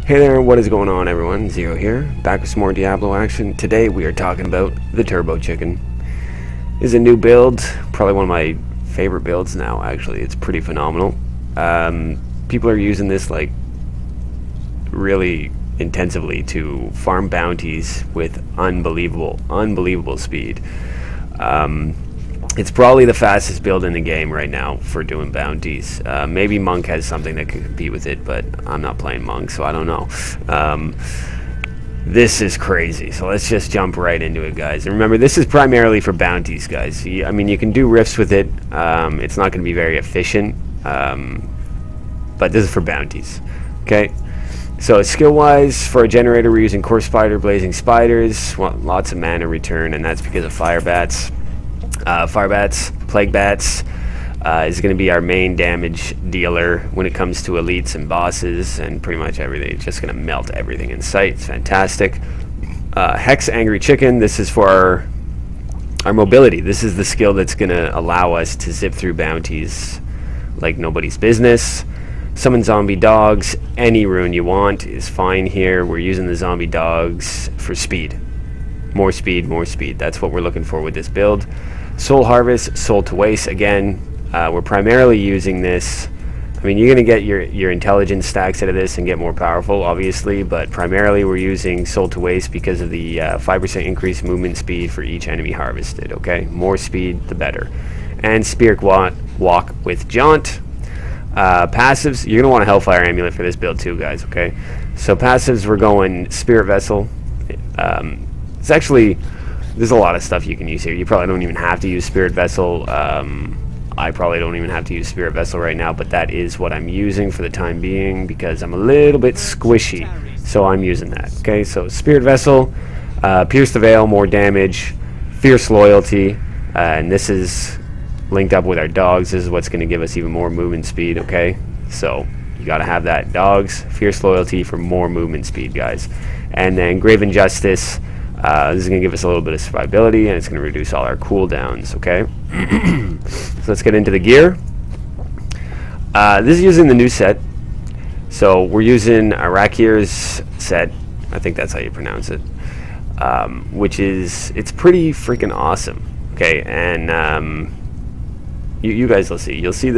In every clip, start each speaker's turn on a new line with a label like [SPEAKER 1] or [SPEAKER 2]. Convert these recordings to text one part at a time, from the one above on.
[SPEAKER 1] Hey there, what is going on everyone? Zero here, back with some more Diablo action. Today we are talking about the Turbo Chicken. This is a new build, probably one of my favorite builds now actually. It's pretty phenomenal. People are using this like really intensively to farm bounties with unbelievable speed. It's probably the fastest build in the game right now for doing bounties. Maybe Monk has something that could compete with it, but I'm not playing Monk, so I don't know. This is crazy, so let's just jump right into it, guys. And remember, this is primarily for bounties, guys. I mean, you can do rifts with it. It's not going to be very efficient, but this is for bounties. Okay, so skill-wise, for a generator, we're using Core Spider, Blazing Spiders, lots of mana return, and that's because of Fire Bats. Fire Bats, Plague Bats is going to be our main damage dealer when it comes to elites and bosses and pretty much everything. It's just going to melt everything in sight. It's fantastic. Hex Angry Chicken, this is for our mobility. This is the skill that's going to allow us to zip through bounties like nobody's business. Summon Zombie Dogs, any rune you want is fine here. We're using the Zombie Dogs for speed. More speed, more speed. That's what we're looking for with this build. Soul Harvest, Soul to Waste. Again, we're primarily using this. I mean, you're going to get your intelligence stacks out of this and get more powerful, obviously, but primarily we're using Soul to Waste because of the 5% increased movement speed for each enemy harvested, okay? More speed, the better. And Spirit Walk with Jaunt. Passives, you're going to want a Hellfire Amulet for this build too, guys, okay? So passives, we're going Spirit Vessel. It's actually, there's a lot of stuff you can use here. You probably don't even have to use Spirit Vessel. I probably don't even have to use Spirit Vessel right now, but that is what I'm using for the time being because I'm a little bit squishy, so I'm using that. Okay, so Spirit Vessel, Pierce the Veil, more damage, Fierce Loyalty, and this is linked up with our dogs. This is what's going to give us even more movement speed, okay? So you got to have that. Dogs, Fierce Loyalty for more movement speed, guys. And then Graven Justice. This is going to give us a little bit of survivability, and it's going to reduce all our cooldowns, okay? So let's get into the gear. This is using the new set. So we're using Arakir's set. I think that's how you pronounce it. Which is, it's pretty freaking awesome. Okay, and you guys will see. You'll see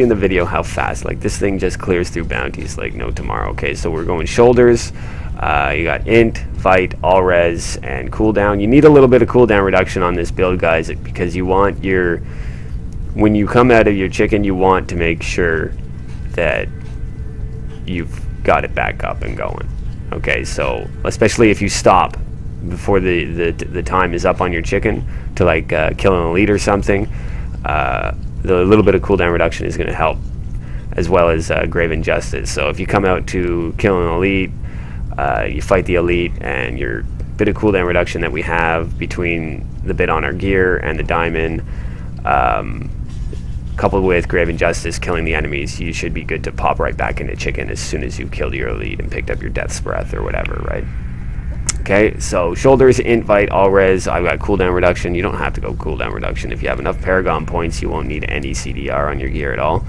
[SPEAKER 1] in the video how fast, like, this thing just clears through bounties like no tomorrow. Okay, so we're going shoulders. You got int, fight, all res, and cooldown. You need a little bit of cooldown reduction on this build, guys, because you want your, when you come out of your chicken, you want to make sure that you've got it back up and going. Okay, so especially if you stop before the time is up on your chicken to like kill an elite or something, the little bit of cooldown reduction is going to help, as well as Graven Justice. So if you come out to kill an elite, you fight the elite, and your bit of cooldown reduction that we have between the bit on our gear and the diamond, coupled with Graven Justice killing the enemies, you should be good to pop right back into chicken as soon as you've killed your elite and picked up your Death's Breath or whatever, right? Okay, so shoulders, int, fight, all res. I've got cooldown reduction. You don't have to go cooldown reduction. If you have enough Paragon points, you won't need any CDR on your gear at all.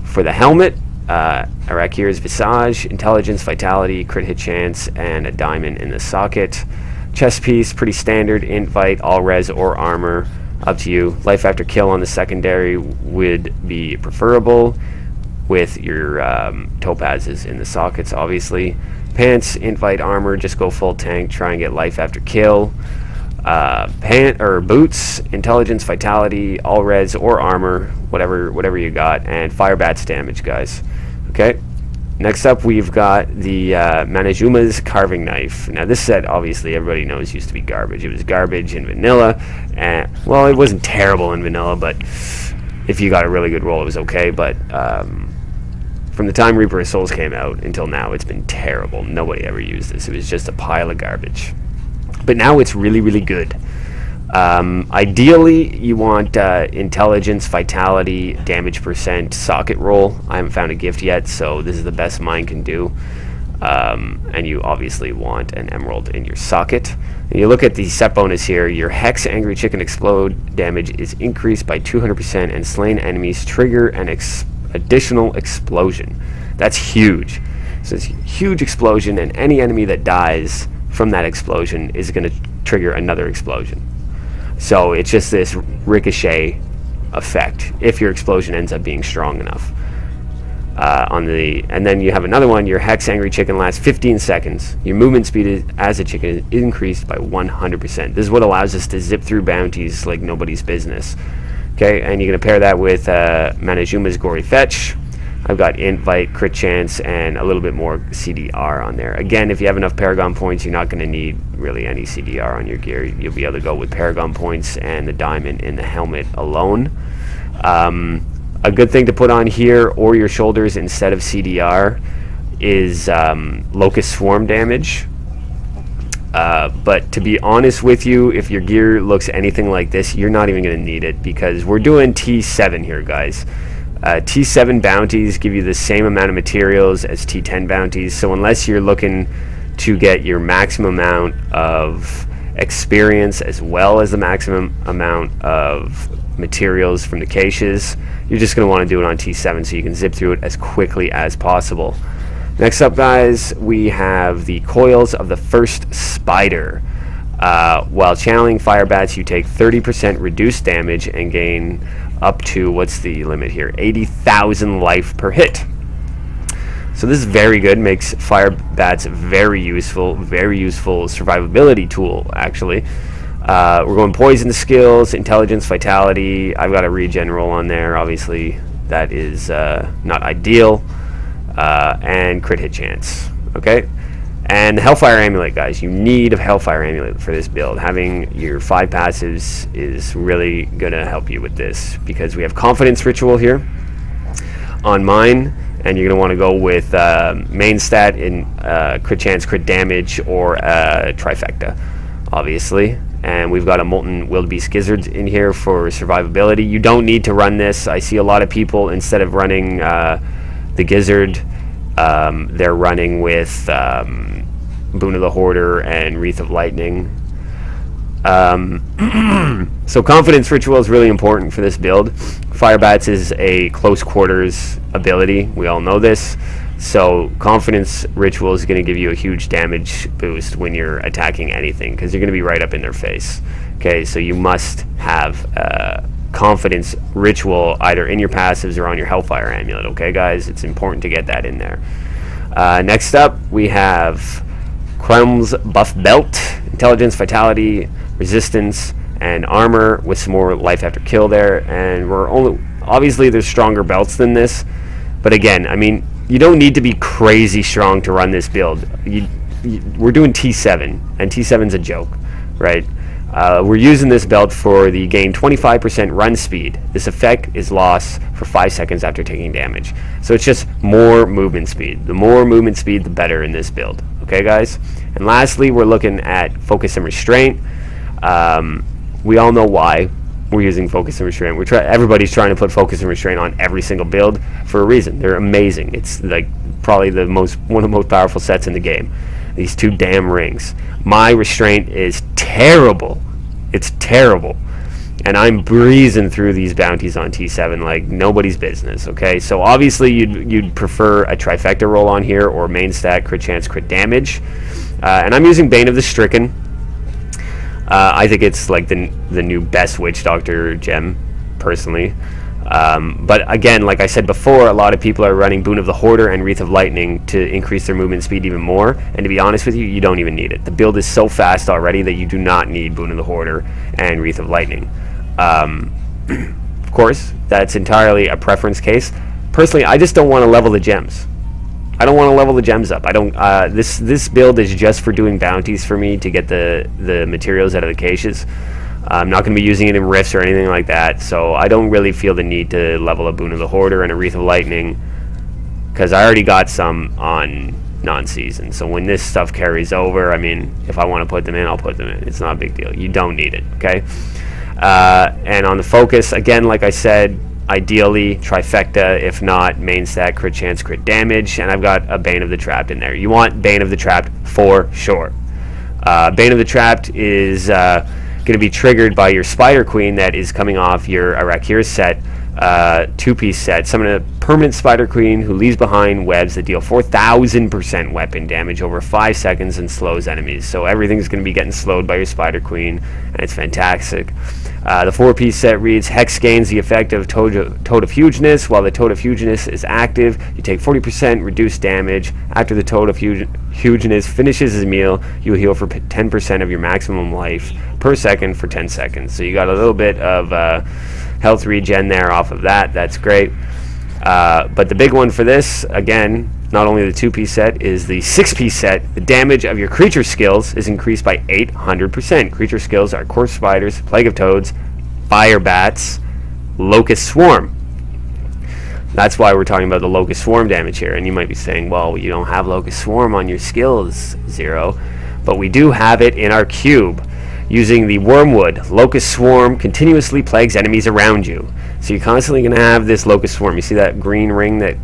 [SPEAKER 1] For the helmet, Arakir's Visage, Intelligence, Vitality, Crit Hit Chance, and a diamond in the socket. Chest piece, pretty standard, int, fight, all res, or armor, up to you. Life after kill on the secondary would be preferable with your topazes in the sockets, obviously. Pants, int, fight, armor, just go full tank, try and get life after kill. Boots, intelligence, vitality, all res or armor, whatever you got, and fire bats damage, guys. Okay, next up we've got the Manajuma's carving knife. Now this set, obviously everybody knows, used to be garbage. It was garbage in vanilla, and well, it wasn't terrible in vanilla, but if you got a really good roll, it was okay. But from the time Reaper of Souls came out until now, it's been terrible. Nobody ever used this. It was just a pile of garbage. But now it's really, really good. Ideally, you want intelligence, vitality, damage percent, socket roll. I haven't found a gift yet, so this is the best mine can do. And you obviously want an emerald in your socket. And you look at the set bonus here. Your Hex Angry Chicken Explode damage is increased by 200%, and slain enemies trigger an additional explosion. That's huge. So it's a huge explosion, and any enemy that dies from that explosion is going to trigger another explosion. So it's just this ricochet effect if your explosion ends up being strong enough. And then you have another one. Your Hex Angry Chicken lasts 15 seconds. Your movement speed as a chicken is increased by 100%. This is what allows us to zip through bounties like nobody's business. Okay, and you're going to pair that with Manajuma's Gory Fetch. I've got Invite, Crit Chance, and a little bit more CDR on there. Again, if you have enough Paragon points, you're not going to need really any CDR on your gear. You'll be able to go with Paragon points and the diamond in the helmet alone. A good thing to put on here or your shoulders instead of CDR is Locust Swarm damage. But to be honest with you, if your gear looks anything like this, you're not even going to need it, because we're doing T7 here, guys. T7 bounties give you the same amount of materials as T10 bounties, so unless you're looking to get your maximum amount of experience as well as the maximum amount of materials from the caches, you're just going to want to do it on T7 so you can zip through it as quickly as possible. Next up, guys, we have the Coils of the First Spider. While channeling fire bats, you take 30% reduced damage and gain up to, what's the limit here, 80,000 life per hit. So this is very good, makes fire bats very useful survivability tool, actually. We're going poison skills, intelligence, vitality. I've got a regen roll on there, obviously that is not ideal, and crit hit chance. Okay, and Hellfire Amulet, guys. You need a Hellfire Amulet for this build. Having your 5 passives is really gonna help you with this, because we have Confidence Ritual here on mine, and you're gonna want to go with main stat in crit chance, crit damage, or trifecta, obviously. And we've got a Molten Wildebeest Gizzard in here for survivability. You don't need to run this. I see a lot of people, instead of running the Gizzard, they're running with Boon of the Hoarder and Wreath of Lightning. So Confidence Ritual is really important for this build. Firebats is a close quarters ability. We all know this. So Confidence Ritual is going to give you a huge damage boost when you're attacking anything, because you're going to be right up in their face. Okay, so you must have Confidence Ritual either in your passives or on your Hellfire Amulet. Okay, guys, it's important to get that in there. Next up, we have Crumb's Buff Belt, Intelligence, Vitality, Resistance, and Armor with some more life after kill there. And we're only, obviously there's stronger belts than this, but again, I mean, you don't need to be crazy strong to run this build. We're doing T7, and T7's a joke, right? We're using this belt for the gain 25% run speed. This effect is lost for 5 seconds after taking damage. So it's just more movement speed. The more movement speed, the better in this build. Okay, guys? And lastly, we're looking at Focus and Restraint. We all know why we're using Focus and Restraint. Everybody's trying to put Focus and Restraint on every single build for a reason. They're amazing. It's like probably one of the most powerful sets in the game. These 2 damn rings. My Restraint is terrible. It's terrible. And I'm breezing through these bounties on T7 like nobody's business, okay? So obviously you'd prefer a trifecta roll on here, or main stat, crit chance, crit damage. And I'm using Bane of the Stricken. I think it's like the new best Witch Doctor gem, personally. But again, like I said before, a lot of people are running Boon of the Hoarder and Wreath of Lightning to increase their movement speed even more. And to be honest with you, you don't even need it. The build is so fast already that you do not need Boon of the Hoarder and Wreath of Lightning. Of course, that's entirely a preference case. Personally, I just don't want to level the gems. I don't want to level the gems up. I don't. This build is just for doing bounties for me to get the materials out of the caches. I'm not going to be using it in rifts or anything like that, so I don't really feel the need to level a Boon of the Hoarder and a Wreath of Lightning, because I already got some on non-season. So when this stuff carries over, I mean, if I want to put them in, I'll put them in. It's not a big deal. You don't need it, okay? And on the focus, again, like I said, ideally trifecta, if not main stat, crit chance, crit damage, and I've got a Bane of the Trapped in there. You want Bane of the Trapped for sure. Bane of the Trapped is going to be triggered by your Spider Queen that is coming off your Arakir set 2-piece set. Summon a permanent spider queen who leaves behind webs that deal 4,000% weapon damage over 5 seconds and slows enemies. So everything's going to be getting slowed by your spider queen, and it's fantastic. The 4-piece set reads, Hex gains the effect of Toad of Hugeness. While the Toad of Hugeness is active, you take 40% reduced damage. After the Toad of Hugeness finishes his meal, you heal for 10% of your maximum life per second for 10 seconds. So you got a little bit of health regen there off of that. That's great. But the big one for this, again, not only the 2-piece set, is the 6-piece set. The damage of your creature skills is increased by 800%. Creature skills are Corpse Spiders, Plague of Toads, Fire Bats, Locust Swarm. That's why we're talking about the Locust Swarm damage here. And you might be saying, well, you don't have Locust Swarm on your skills, Zero. But we do have it in our cube. Using the Wormwood, Locust Swarm continuously plagues enemies around you. So you're constantly going to have this Locust Swarm. You see that green ring that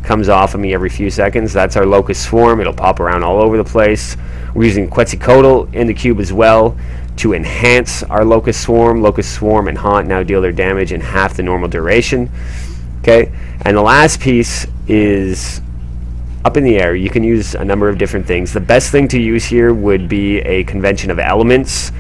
[SPEAKER 1] comes off of me every few seconds? That's our Locust Swarm. It'll pop around all over the place. We're using Quetzalcoatl in the cube as well to enhance our Locust Swarm. Locust Swarm and Haunt now deal their damage in half the normal duration. Okay, and the last piece is up in the air. You can use a number of different things. The best thing to use here would be a Convention of Elements.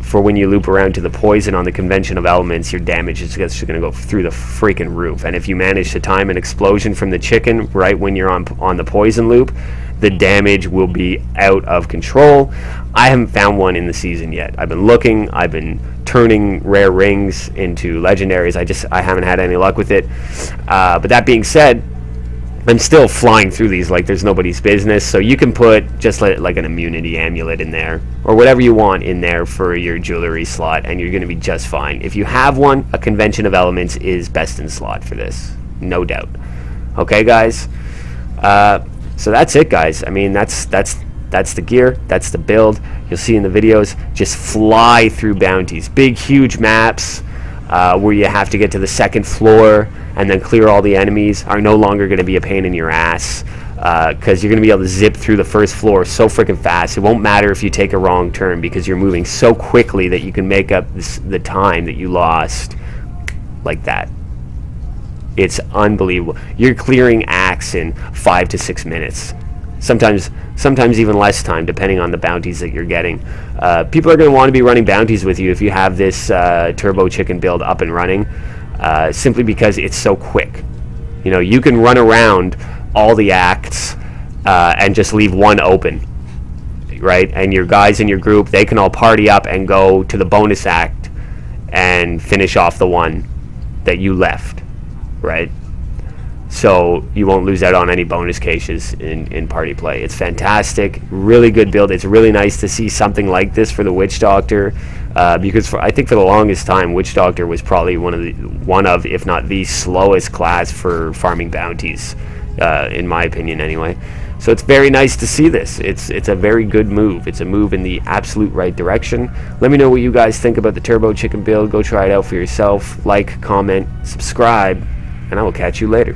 [SPEAKER 1] For when you loop around to the poison on the Convention of Elements, your damage is just going to go through the freaking roof. And if you manage to time an explosion from the chicken right when you're on the poison loop, the damage will be out of control. I haven't found one in the season yet. I've been looking. I've been turning rare rings into legendaries. I haven't had any luck with it. But that being said, I'm still flying through these like there's nobody's business. So you can put just like an immunity amulet in there or whatever you want in there for your jewelry slot, and you're going to be just fine. If you have one, a Convention of Elements is best in slot for this, no doubt. Okay, guys. So that's it, guys. I mean, that's the gear. That's the build. You'll see in the videos. Just fly through bounties, big, huge maps where you have to get to the second floor and then clear all the enemies are no longer going to be a pain in your ass because you're going to be able to zip through the first floor so freaking fast. It won't matter if you take a wrong turn because you're moving so quickly that you can make up the time that you lost like that. It's unbelievable. You're clearing acts in 5 to 6 minutes. Sometimes even less time, depending on the bounties that you're getting. People are going to want to be running bounties with you if you have this Turbo Chicken build up and running. Simply because it's so quick. You know, you can run around all the acts and just leave one open, right? And your guys in your group, they can all party up and go to the bonus act and finish off the one that you left, right? So you won't lose out on any bonus caches in party play. It's fantastic, really good build. It's really nice to see something like this for the Witch Doctor, because I think for the longest time, Witch Doctor was probably one of, if not the slowest class for farming bounties, in my opinion, anyway. So it's very nice to see this. It's a very good move. It's a move in the absolute right direction. Let me know what you guys think about the Turbo Chicken build. Go try it out for yourself. Like, comment, subscribe, and I will catch you later.